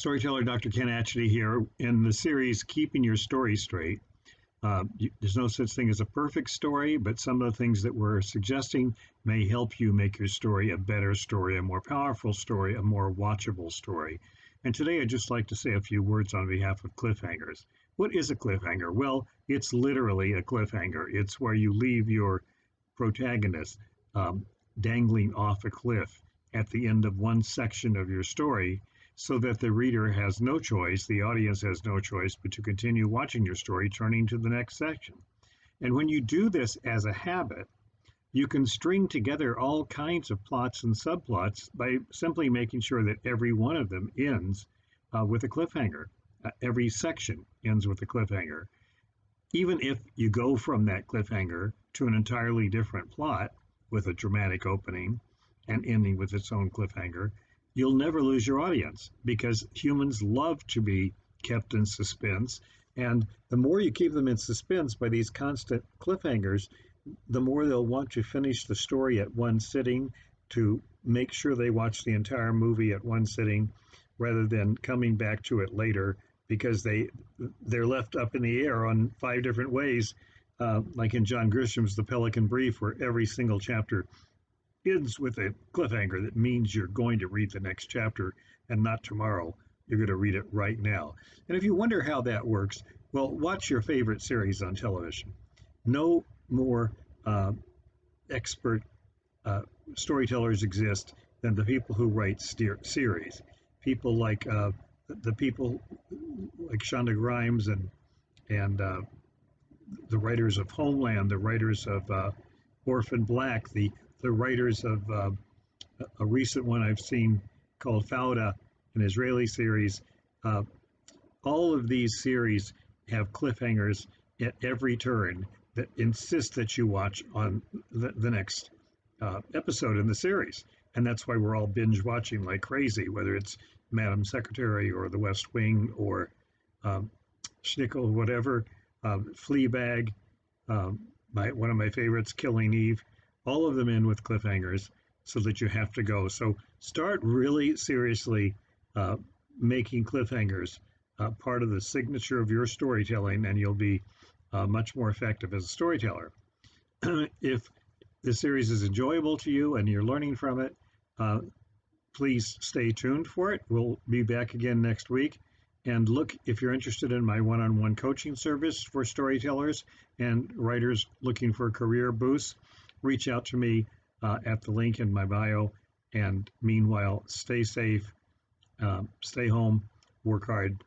Storyteller Dr. Ken Atchity here. In the series Keeping Your Story Straight, there's no such thing as a perfect story, but some of the things that we're suggesting may help you make your story a better story, a more powerful story, a more watchable story. And today I'd just like to say a few words on behalf of Cliffhangers. What is a cliffhanger? Well, it's literally a cliffhanger. It's where you leave your protagonist dangling off a cliff at the end of one section of your story, so that the reader has no choice, the audience has no choice, but to continue watching your story, turning to the next section. And when you do this as a habit, you can string together all kinds of plots and subplots by simply making sure that every one of them ends with a cliffhanger. Every section ends with a cliffhanger. Even if you go from that cliffhanger to an entirely different plot with a dramatic opening and ending with its own cliffhanger, you'll never lose your audience, because humans love to be kept in suspense. And the more you keep them in suspense by these constant cliffhangers, the more they'll want to finish the story at one sitting, to make sure they watch the entire movie at one sitting, rather than coming back to it later, because they're left up in the air on 5 different ways, like in John Grisham's The Pelican Brief, where every single chapter ends with a cliffhanger that means you're going to read the next chapter, and not tomorrow. You're going to read it right now. And if you wonder how that works, well, watch your favorite series on television. No more expert storytellers exist than the people who write series. People like the people like Shonda Rhimes and the writers of Homeland, the writers of Orphan Black, the writers of a recent one I've seen called Fauda, an Israeli series. All of these series have cliffhangers at every turn that insist that you watch on the next episode in the series. And that's why we're all binge watching like crazy, whether it's Madam Secretary or The West Wing or Schnickel, whatever, Fleabag, one of my favorites, Killing Eve. All of them end with cliffhangers so that you have to go. So start really seriously making cliffhangers part of the signature of your storytelling, and you'll be much more effective as a storyteller. If the series is enjoyable to you and you're learning from it, please stay tuned for it. We'll be back again next week. And look, if you're interested in my one-on-one coaching service for storytellers and writers looking for career boosts, reach out to me at the link in my bio. And meanwhile, stay safe, stay home, work hard,